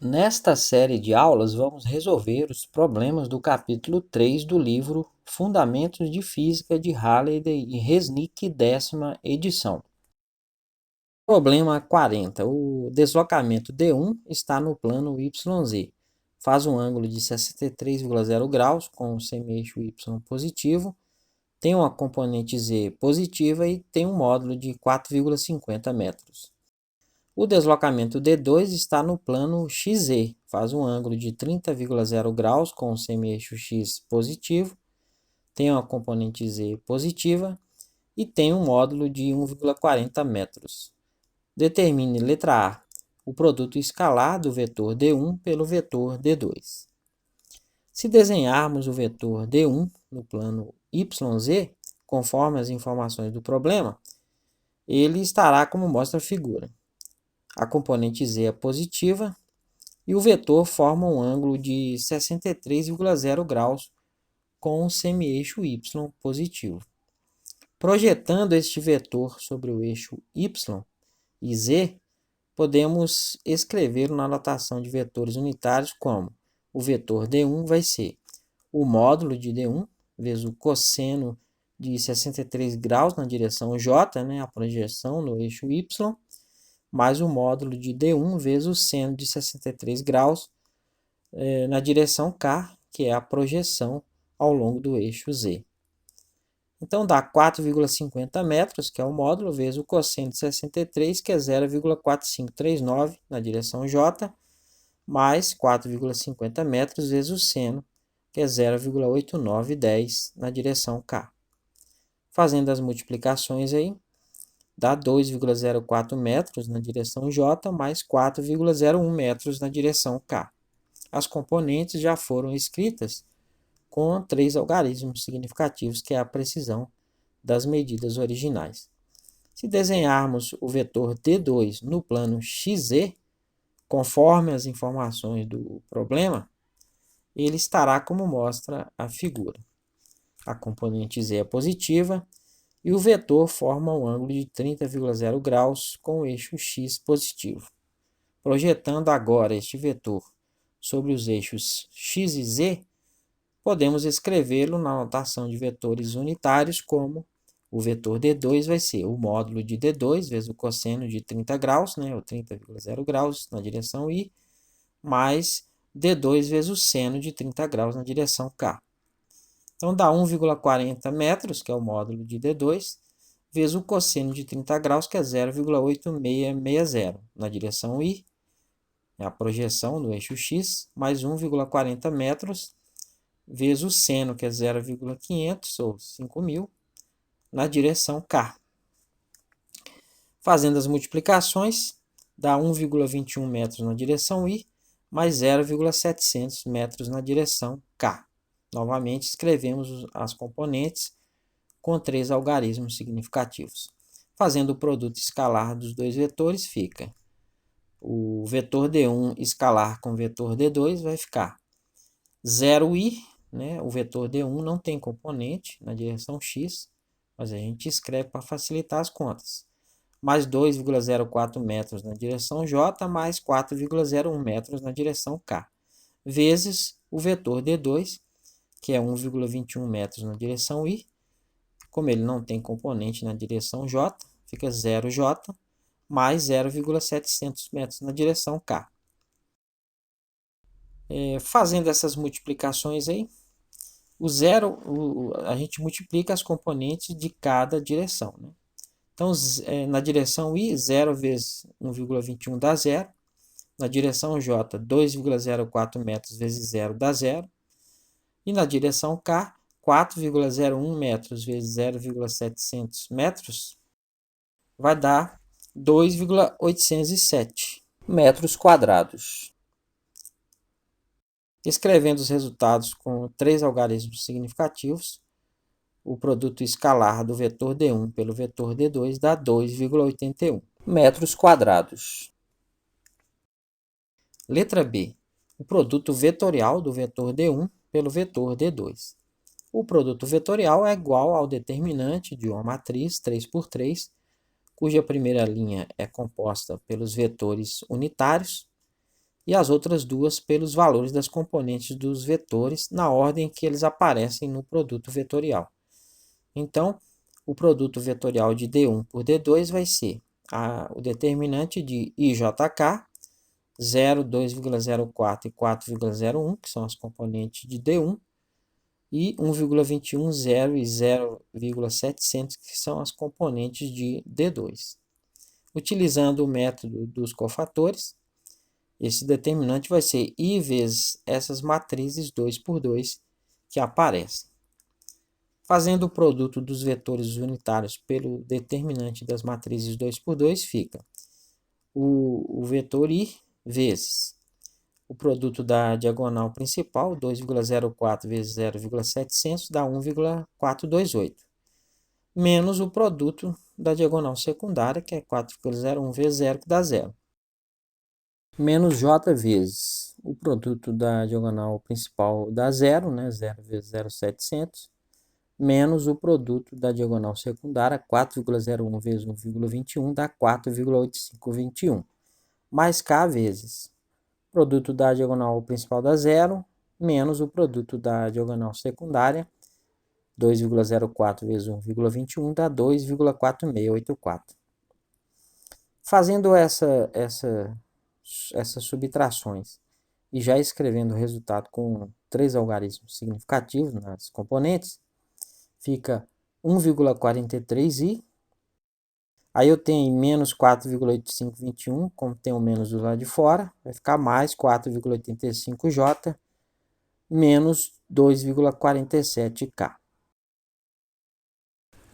Nesta série de aulas, vamos resolver os problemas do capítulo 3 do livro Fundamentos de Física de Halliday e Resnick, 10ª edição. Problema 40. O deslocamento D1 está no plano YZ. Faz um ângulo de 63,0 graus com o semieixo Y positivo, tem uma componente Z positiva e tem um módulo de 4,50 metros. O deslocamento D2 está no plano XZ, faz um ângulo de 30,0 graus com o semieixo X positivo, tem uma componente Z positiva e tem um módulo de 1,40 metros. Determine, letra A, o produto escalar do vetor D1 pelo vetor D2. Se desenharmos o vetor D1 no plano YZ, conforme as informações do problema, ele estará como mostra a figura. A componente Z é positiva e o vetor forma um ângulo de 63,0 graus com o semieixo Y positivo. Projetando este vetor sobre o eixo Y e Z, podemos escrever na notação de vetores unitários como o vetor D1 vai ser o módulo de D1 vezes o cosseno de 63 graus na direção J, a projeção no eixo Y, mais o módulo de D1 vezes o seno de 63 graus na direção K, que é a projeção ao longo do eixo Z. Então dá 4,50 metros, que é o módulo, vezes o cosseno de 63, que é 0,4539 na direção J, mais 4,50 metros vezes o seno, que é 0,8910 na direção K. Fazendo as multiplicações aí, dá 2,04 metros na direção J, mais 4,01 metros na direção K. As componentes já foram escritas com 3 algarismos significativos, que é a precisão das medidas originais. Se desenharmos o vetor D2 no plano XZ, conforme as informações do problema, ele estará como mostra a figura. A componente Z é positiva, e o vetor forma um ângulo de 30,0 graus com o eixo X positivo. Projetando agora este vetor sobre os eixos X e Z, podemos escrevê-lo na notação de vetores unitários como o vetor D2 vai ser o módulo de D2 vezes o cosseno de 30 graus, ou 30,0 graus na direção I, mais D2 vezes o seno de 30 graus na direção K. Então dá 1,40 metros, que é o módulo de D2, vezes o cosseno de 30 graus, que é 0,8660 na direção I, é a projeção do eixo X, mais 1,40 metros, vezes o seno, que é 0,500 ou 5.000, na direção K. Fazendo as multiplicações, dá 1,21 metros na direção I, mais 0,700 metros na direção K. Novamente, escrevemos as componentes com 3 algarismos significativos. Fazendo o produto escalar dos dois vetores, fica o vetor D1 escalar com o vetor D2 vai ficar 0i, o vetor D1 não tem componente na direção X, mas a gente escreve para facilitar as contas. Mais 2,04 metros na direção J, mais 4,01 metros na direção K, vezes o vetor D2, que é 1,21 metros na direção I. Como ele não tem componente na direção J, fica 0J, mais 0,700 metros na direção K. Fazendo essas multiplicações aí, a gente multiplica as componentes de cada direção. Então, na direção I, 0 vezes 1,21 dá 0. Na direção J, 2,04 metros vezes 0 dá 0. E na direção K, 4,01 metros vezes 0,700 metros vai dar 2,807 metros quadrados. Escrevendo os resultados com 3 algarismos significativos, o produto escalar do vetor D1 pelo vetor D2 dá 2,81 metros quadrados. Letra B. O produto vetorial do vetor D1 pelo vetor D2. O produto vetorial é igual ao determinante de uma matriz 3×3, cuja primeira linha é composta pelos vetores unitários, e as outras duas pelos valores das componentes dos vetores na ordem que eles aparecem no produto vetorial. Então, o produto vetorial de D1 por D2 vai ser o determinante de IJK, 0, 2,04 e 4,01, que são as componentes de D1, e 1,21, 0 e 0,700, que são as componentes de D2. Utilizando o método dos cofatores, esse determinante vai ser I vezes essas matrizes 2 por 2 que aparecem. Fazendo o produto dos vetores unitários pelo determinante das matrizes 2 por 2, fica o vetor I vezes o produto da diagonal principal, 2,04 vezes 0,700, dá 1,428, menos o produto da diagonal secundária, que é 4,01 vezes 0, que dá 0. Menos J vezes o produto da diagonal principal dá 0, né? 0 vezes 0,700, menos o produto da diagonal secundária, 4,01 vezes 1,21, dá 4,8521, mais K vezes o produto da diagonal principal dá 0, menos o produto da diagonal secundária, 2,04 vezes 1,21, dá 2,4684. Fazendo essas subtrações e já escrevendo o resultado com 3 algarismos significativos nas componentes, fica 1,43i. Aí eu tenho menos 4,8521, como tem o menos do lado de fora, vai ficar mais 4,85j, menos 2,47k.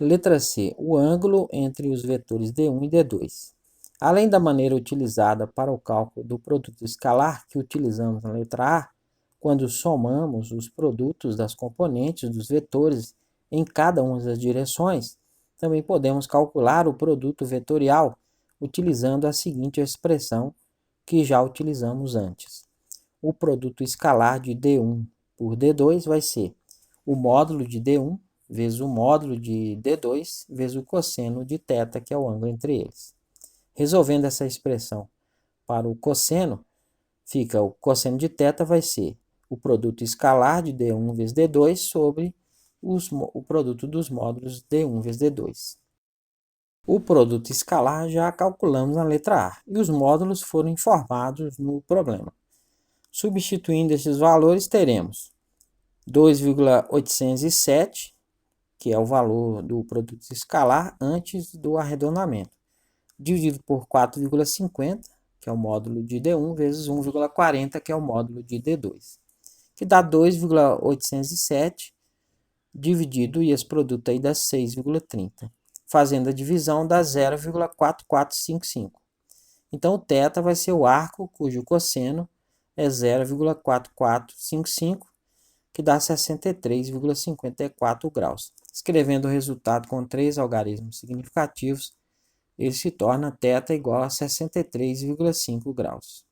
Letra C. O ângulo entre os vetores D1 e D2. Além da maneira utilizada para o cálculo do produto escalar que utilizamos na letra A, quando somamos os produtos das componentes dos vetores em cada uma das direções, também podemos calcular o produto vetorial utilizando a seguinte expressão que já utilizamos antes. O produto escalar de D1 por D2 vai ser o módulo de D1 vezes o módulo de D2 vezes o cosseno de θ, que é o ângulo entre eles. Resolvendo essa expressão para o cosseno, fica o cosseno de θ vai ser o produto escalar de D1 vezes D2 sobre o produto dos módulos D1 vezes D2. O produto escalar já calculamos na letra A e os módulos foram informados no problema. Substituindo esses valores, teremos 2,807, que é o valor do produto escalar antes do arredondamento, dividido por 4,50, que é o módulo de D1, vezes 1,40, que é o módulo de D2, que dá 2,807, dividido, e esse produto aí dá 6,30. Fazendo a divisão dá 0,4455. Então, o θ vai ser o arco cujo cosseno é 0,4455, que dá 63,54 graus. Escrevendo o resultado com 3 algarismos significativos, ele se torna θ igual a 63,5 graus.